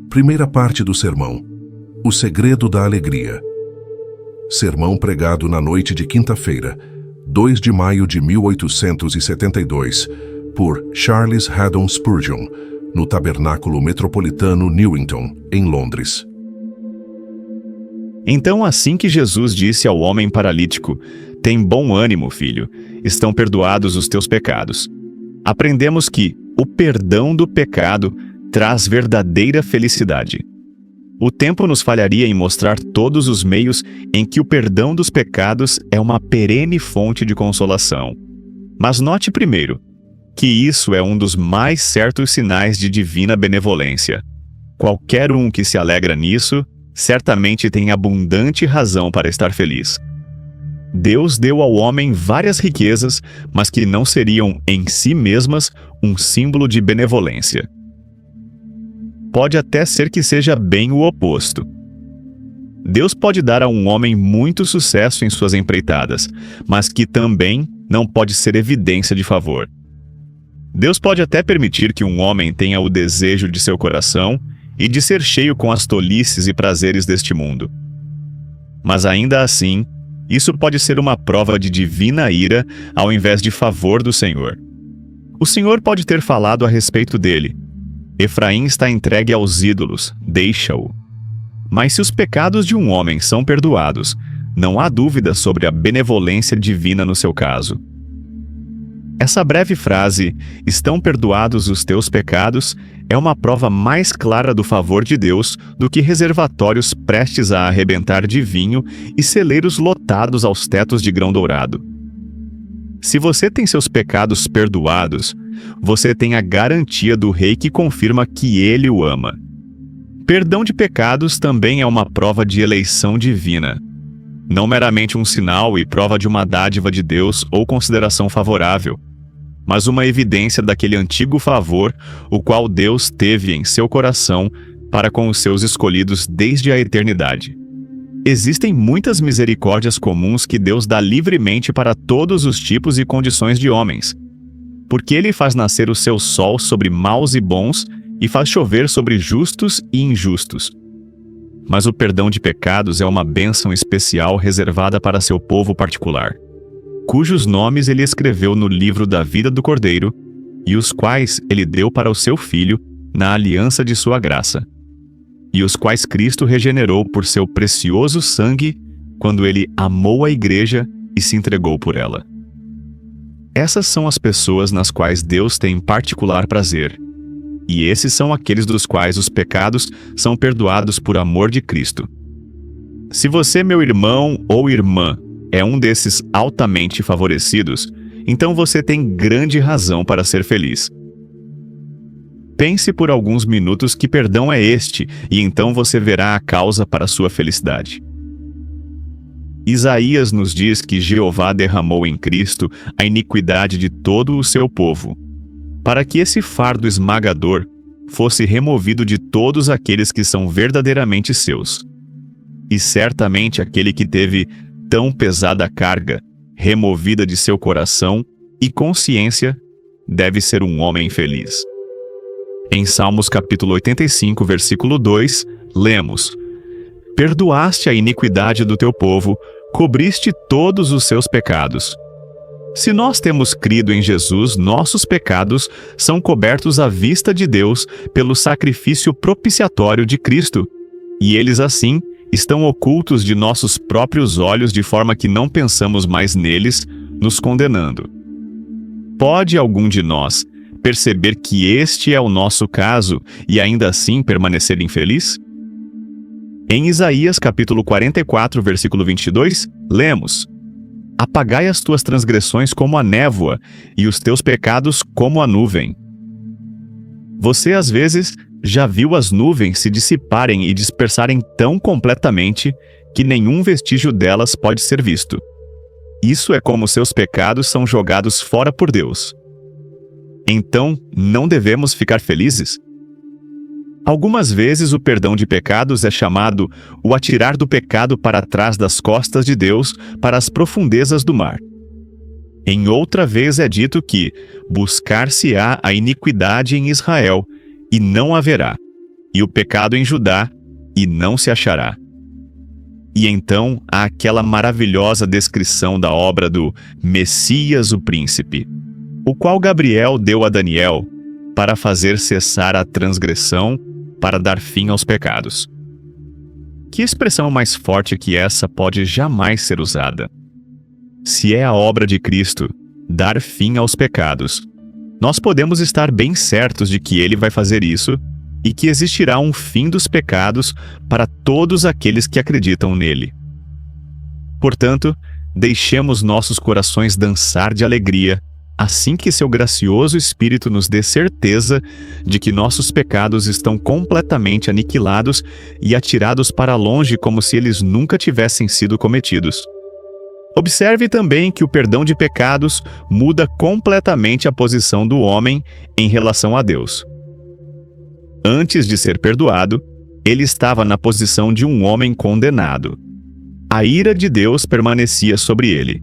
Primeira parte do sermão: O segredo da alegria. Sermão pregado na noite de quinta-feira, 2 de maio de 1872, por Charles Haddon Spurgeon, no Tabernáculo Metropolitano Newington, em Londres. Então, assim que Jesus disse ao homem paralítico: "Tem bom ânimo, filho, estão perdoados os teus pecados", aprendemos que o perdão do pecado traz verdadeira felicidade. O tempo nos falharia em mostrar todos os meios em que o perdão dos pecados é uma perene fonte de consolação. Mas note primeiro que isso é um dos mais certos sinais de divina benevolência. Qualquer um que se alegra nisso, certamente tem abundante razão para estar feliz. Deus deu ao homem várias riquezas, mas que não seriam em si mesmas um símbolo de benevolência. Pode até ser que seja bem o oposto. Deus pode dar a um homem muito sucesso em suas empreitadas, mas que também não pode ser evidência de favor. Deus pode até permitir que um homem tenha o desejo de seu coração e de ser cheio com as tolices e prazeres deste mundo. Mas ainda assim, isso pode ser uma prova de divina ira ao invés de favor do Senhor. O Senhor pode ter falado a respeito dele: "Efraim está entregue aos ídolos, deixa-o." Mas se os pecados de um homem são perdoados, não há dúvida sobre a benevolência divina no seu caso. Essa breve frase, "estão perdoados os teus pecados", é uma prova mais clara do favor de Deus do que reservatórios prestes a arrebentar de vinho e celeiros lotados aos tetos de grão dourado. Se você tem seus pecados perdoados, você tem a garantia do Rei que confirma que ele o ama. Perdão de pecados também é uma prova de eleição divina. Não meramente um sinal e prova de uma dádiva de Deus ou consideração favorável, mas uma evidência daquele antigo favor, o qual Deus teve em seu coração para com os seus escolhidos desde a eternidade. Existem muitas misericórdias comuns que Deus dá livremente para todos os tipos e condições de homens, porque Ele faz nascer o seu sol sobre maus e bons e faz chover sobre justos e injustos. Mas o perdão de pecados é uma bênção especial reservada para seu povo particular, cujos nomes Ele escreveu no livro da vida do Cordeiro, e os quais Ele deu para o seu Filho na aliança de sua graça, e os quais Cristo regenerou por seu precioso sangue quando Ele amou a igreja e se entregou por ela. Essas são as pessoas nas quais Deus tem particular prazer, e esses são aqueles dos quais os pecados são perdoados por amor de Cristo. Se você, meu irmão ou irmã, é um desses altamente favorecidos, então você tem grande razão para ser feliz. Pense por alguns minutos que perdão é este, e então você verá a causa para sua felicidade. Isaías nos diz que Jeová derramou em Cristo a iniquidade de todo o seu povo, para que esse fardo esmagador fosse removido de todos aqueles que são verdadeiramente seus. E certamente aquele que teve tão pesada carga removida de seu coração e consciência deve ser um homem feliz. Em Salmos capítulo 85, versículo 2, lemos: "Perdoaste a iniquidade do teu povo, cobriste todos os seus pecados." Se nós temos crido em Jesus, nossos pecados são cobertos à vista de Deus pelo sacrifício propiciatório de Cristo, e eles assim estão ocultos de nossos próprios olhos de forma que não pensamos mais neles, nos condenando. Pode algum de nós perceber que este é o nosso caso e ainda assim permanecer infeliz? Em Isaías capítulo 44, versículo 22, lemos: "Apagai as tuas transgressões como a névoa e os teus pecados como a nuvem." Você às vezes já viu as nuvens se dissiparem e dispersarem tão completamente que nenhum vestígio delas pode ser visto. Isso é como seus pecados são jogados fora por Deus. Então, não devemos ficar felizes? Algumas vezes o perdão de pecados é chamado o atirar do pecado para trás das costas de Deus para as profundezas do mar. Em outra vez é dito que buscar-se-á a iniquidade em Israel, e não haverá. e o pecado em Judá, e não se achará. E então há aquela maravilhosa descrição da obra do Messias o Príncipe, o qual Gabriel deu a Daniel para fazer cessar a transgressão, para dar fim aos pecados. Que expressão mais forte que essa pode jamais ser usada? Se é a obra de Cristo, dar fim aos pecados, nós podemos estar bem certos de que Ele vai fazer isso e que existirá um fim dos pecados para todos aqueles que acreditam nele. Portanto, deixemos nossos corações dançar de alegria, assim que seu gracioso Espírito nos dê certeza de que nossos pecados estão completamente aniquilados e atirados para longe como se eles nunca tivessem sido cometidos. Observe também que o perdão de pecados muda completamente a posição do homem em relação a Deus. Antes de ser perdoado, ele estava na posição de um homem condenado. A ira de Deus permanecia sobre ele.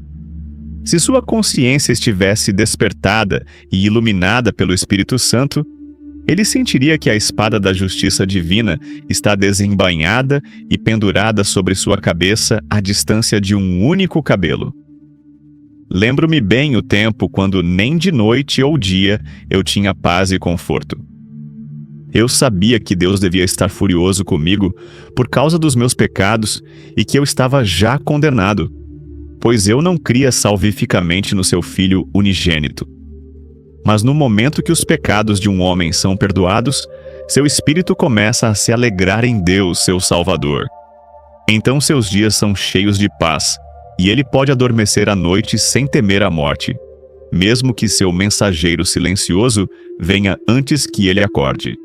Se sua consciência estivesse despertada e iluminada pelo Espírito Santo, ele sentiria que a espada da justiça divina está desembainhada e pendurada sobre sua cabeça à distância de um único cabelo. Lembro-me bem o tempo quando nem de noite ou dia eu tinha paz e conforto. Eu sabia que Deus devia estar furioso comigo por causa dos meus pecados e que eu estava já condenado, pois eu não cria salvificamente no seu Filho unigênito. Mas no momento que os pecados de um homem são perdoados, seu espírito começa a se alegrar em Deus, seu Salvador. Então seus dias são cheios de paz, e ele pode adormecer à noite sem temer a morte, mesmo que seu mensageiro silencioso venha antes que ele acorde.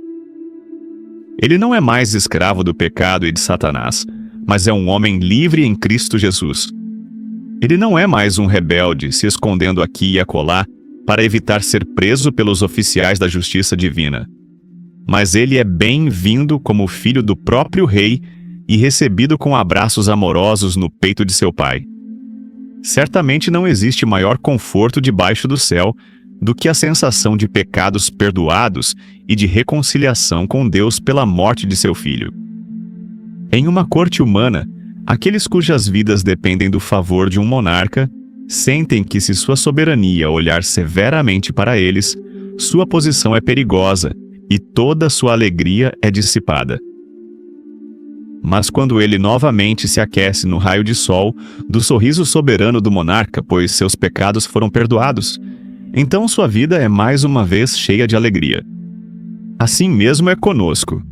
Ele não é mais escravo do pecado e de Satanás, mas é um homem livre em Cristo Jesus. Ele não é mais um rebelde se escondendo aqui e acolá para evitar ser preso pelos oficiais da justiça divina. Mas ele é bem-vindo como filho do próprio rei e recebido com abraços amorosos no peito de seu pai. Certamente não existe maior conforto debaixo do céu do que a sensação de pecados perdoados e de reconciliação com Deus pela morte de seu filho. Em uma corte humana, aqueles cujas vidas dependem do favor de um monarca sentem que, se sua soberania olhar severamente para eles, sua posição é perigosa e toda sua alegria é dissipada. Mas quando ele novamente se aquece no raio de sol do sorriso soberano do monarca, pois seus pecados foram perdoados, então sua vida é mais uma vez cheia de alegria. Assim mesmo é conosco.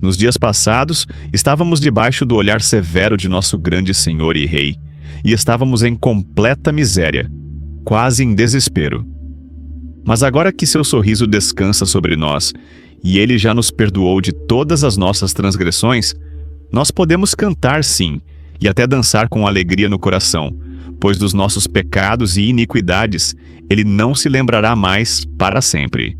Nos dias passados, estávamos debaixo do olhar severo de nosso grande Senhor e Rei, e estávamos em completa miséria, quase em desespero. Mas agora que seu sorriso descansa sobre nós, e ele já nos perdoou de todas as nossas transgressões, nós podemos cantar sim, e até dançar com alegria no coração, pois dos nossos pecados e iniquidades ele não se lembrará mais para sempre.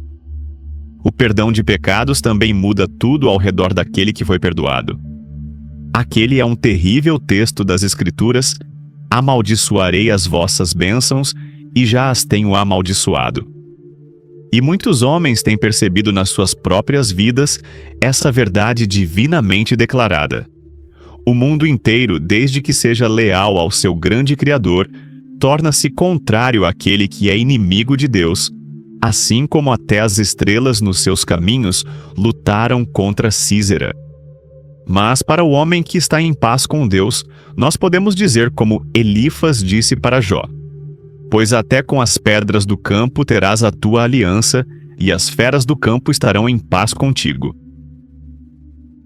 O perdão de pecados também muda tudo ao redor daquele que foi perdoado. Aquele é um terrível texto das Escrituras: amaldiçoarei as vossas bênçãos e já as tenho amaldiçoado. E muitos homens têm percebido nas suas próprias vidas essa verdade divinamente declarada. O mundo inteiro, desde que seja leal ao seu grande Criador, torna-se contrário àquele que é inimigo de Deus, assim como até as estrelas nos seus caminhos lutaram contra Císera. Mas para o homem que está em paz com Deus, nós podemos dizer como Elifas disse para Jó: pois até com as pedras do campo terás a tua aliança, e as feras do campo estarão em paz contigo.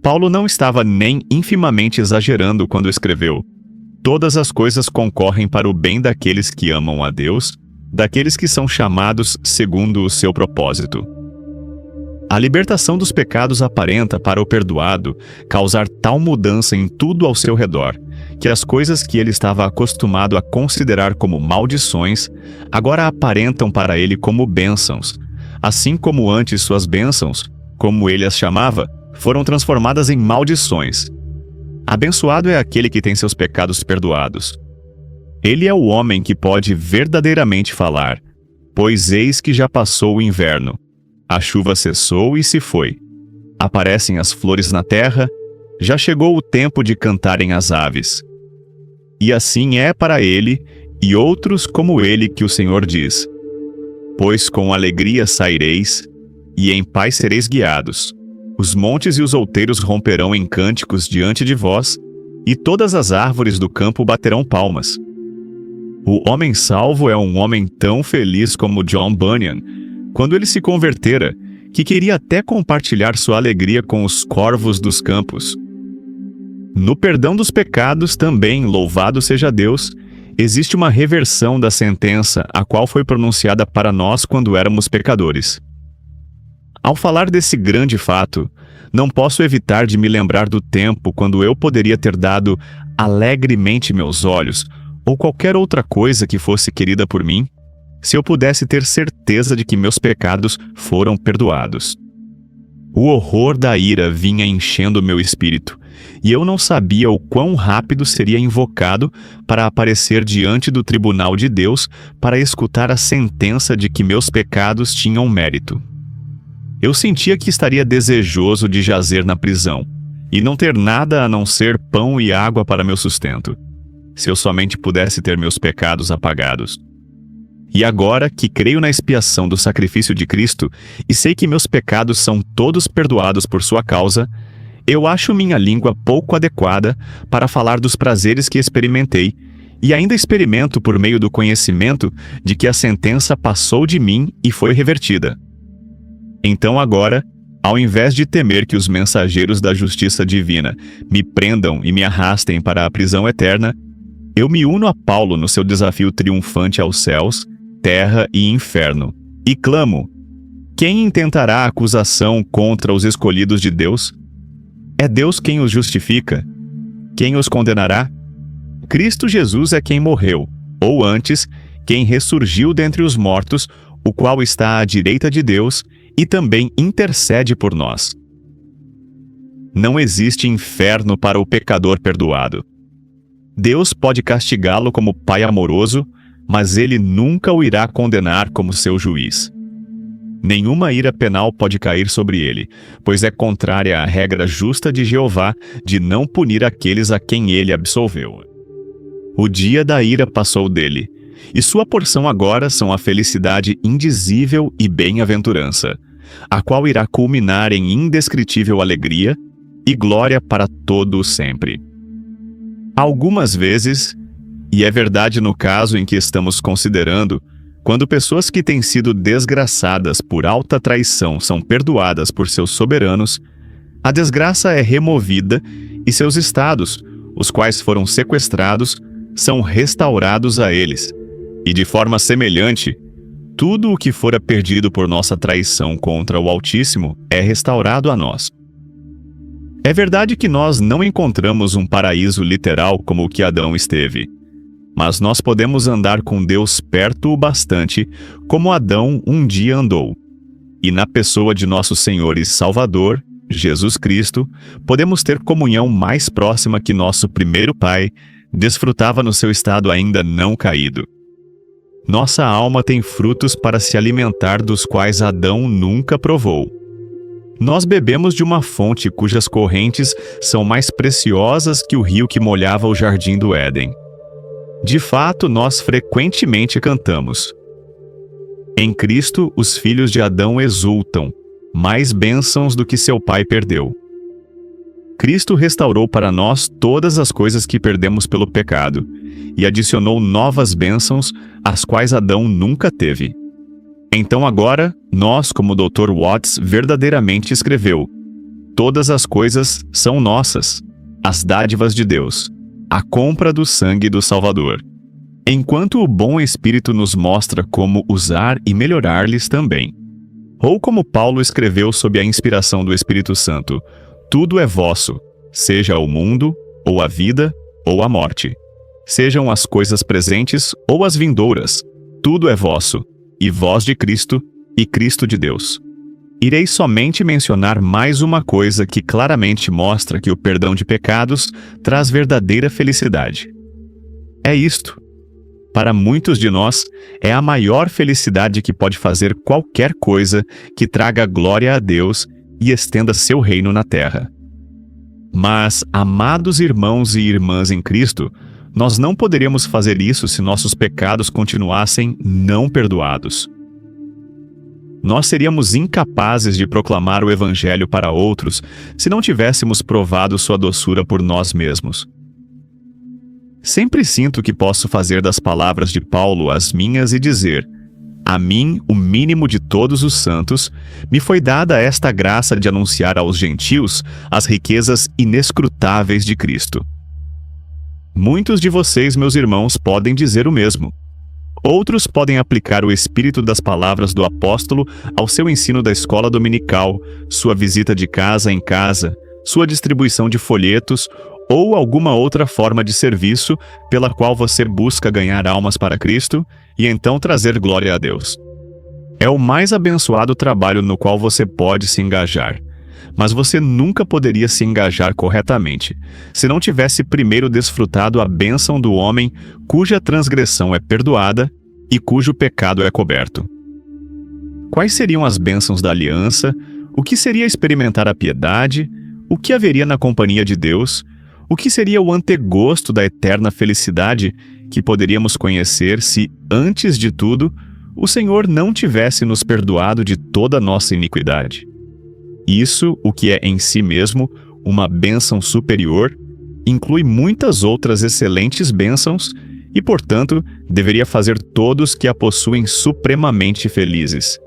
Paulo não estava nem infimamente exagerando quando escreveu: todas as coisas concorrem para o bem daqueles que amam a Deus, daqueles que são chamados segundo o seu propósito. A libertação dos pecados aparenta para o perdoado causar tal mudança em tudo ao seu redor, que as coisas que ele estava acostumado a considerar como maldições, agora aparentam para ele como bênçãos, assim como antes suas bênçãos, como ele as chamava, foram transformadas em maldições. Abençoado é aquele que tem seus pecados perdoados. Ele é o homem que pode verdadeiramente falar: pois eis que já passou o inverno, a chuva cessou e se foi. aparecem as flores na terra, já chegou o tempo de cantarem as aves. E assim é para ele e outros como ele que o Senhor diz: pois com alegria saireis, e em paz sereis guiados. Os montes e os outeiros romperão em cânticos diante de vós, e todas as árvores do campo baterão palmas. O homem salvo é um homem tão feliz como John Bunyan, quando ele se convertera, que queria até compartilhar sua alegria com os corvos dos campos. No perdão dos pecados também, louvado seja Deus, existe uma reversão da sentença, a qual foi pronunciada para nós quando éramos pecadores. Ao falar desse grande fato, não posso evitar de me lembrar do tempo quando eu poderia ter dado alegremente meus olhos, ou qualquer outra coisa que fosse querida por mim, se eu pudesse ter certeza de que meus pecados foram perdoados. O horror da ira vinha enchendo meu espírito, e eu não sabia o quão rápido seria invocado para aparecer diante do tribunal de Deus para escutar a sentença de que meus pecados tinham mérito. Eu sentia que estaria desejoso de jazer na prisão, e não ter nada a não ser pão e água para meu sustento, se eu somente pudesse ter meus pecados apagados. E agora que creio na expiação do sacrifício de Cristo e sei que meus pecados são todos perdoados por sua causa, eu acho minha língua pouco adequada para falar dos prazeres que experimentei, e ainda experimento por meio do conhecimento de que a sentença passou de mim e foi revertida. Então agora, ao invés de temer que os mensageiros da justiça divina me prendam e me arrastem para a prisão eterna, eu me uno a Paulo no seu desafio triunfante aos céus, terra e inferno, e clamo: quem intentará a acusação contra os escolhidos de Deus? É Deus quem os justifica. Quem os condenará? Cristo Jesus é quem morreu, ou antes, quem ressurgiu dentre os mortos, o qual está à direita de Deus e também intercede por nós. Não existe inferno para o pecador perdoado. Deus pode castigá-lo como Pai amoroso, mas ele nunca o irá condenar como seu juiz. Nenhuma ira penal pode cair sobre ele, pois é contrária à regra justa de Jeová de não punir aqueles a quem ele absolveu. O dia da ira passou dele, e sua porção agora são a felicidade indizível e bem-aventurança, a qual irá culminar em indescritível alegria e glória para todo o sempre. Algumas vezes, e é verdade no caso em que estamos considerando, quando pessoas que têm sido desgraçadas por alta traição são perdoadas por seus soberanos, a desgraça é removida e seus estados, os quais foram sequestrados, são restaurados a eles. E de forma semelhante, tudo o que fora perdido por nossa traição contra o Altíssimo é restaurado a nós. É verdade que nós não encontramos um paraíso literal como o que Adão esteve, mas nós podemos andar com Deus perto o bastante, como Adão um dia andou. E na pessoa de nosso Senhor e Salvador, Jesus Cristo, podemos ter comunhão mais próxima que nosso primeiro pai desfrutava no seu estado ainda não caído. Nossa alma tem frutos para se alimentar dos quais Adão nunca provou. Nós bebemos de uma fonte cujas correntes são mais preciosas que o rio que molhava o jardim do Éden. De fato, nós frequentemente cantamos: em Cristo, os filhos de Adão exultam, mais bênçãos do que seu pai perdeu. Cristo restaurou para nós todas as coisas que perdemos pelo pecado, e adicionou novas bênçãos, as quais Adão nunca teve. Então agora, nós, como o Dr. Watts verdadeiramente escreveu, todas as coisas são nossas, as dádivas de Deus, a compra do sangue do Salvador. Enquanto o bom Espírito nos mostra como usar e melhorar-lhes também. Ou como Paulo escreveu sob a inspiração do Espírito Santo, tudo é vosso, seja o mundo, ou a vida, ou a morte. Sejam as coisas presentes ou as vindouras, tudo é vosso, e vós de Cristo, e Cristo de Deus. Irei somente mencionar mais uma coisa que claramente mostra que o perdão de pecados traz verdadeira felicidade. É isto. Para muitos de nós, é a maior felicidade que pode fazer qualquer coisa que traga glória a Deus e estenda seu reino na terra. Mas, amados irmãos e irmãs em Cristo, nós não poderíamos fazer isso se nossos pecados continuassem não perdoados. Nós seríamos incapazes de proclamar o Evangelho para outros se não tivéssemos provado sua doçura por nós mesmos. Sempre sinto que posso fazer das palavras de Paulo as minhas e dizer: a mim, o mínimo de todos os santos, me foi dada esta graça de anunciar aos gentios as riquezas inescrutáveis de Cristo. Muitos de vocês, meus irmãos, podem dizer o mesmo. Outros podem aplicar o espírito das palavras do apóstolo ao seu ensino da escola dominical, sua visita de casa em casa, sua distribuição de folhetos ou alguma outra forma de serviço pela qual você busca ganhar almas para Cristo e então trazer glória a Deus. É o mais abençoado trabalho no qual você pode se engajar, mas você nunca poderia se engajar corretamente se não tivesse primeiro desfrutado a bênção do homem cuja transgressão é perdoada e cujo pecado é coberto. Quais seriam as bênçãos da aliança? O que seria experimentar a piedade? O que haveria na companhia de Deus? O que seria o antegosto da eterna felicidade que poderíamos conhecer se, antes de tudo, o Senhor não tivesse nos perdoado de toda a nossa iniquidade? Isso, o que é em si mesmo uma bênção superior, inclui muitas outras excelentes bênçãos e, portanto, deveria fazer todos que a possuem supremamente felizes.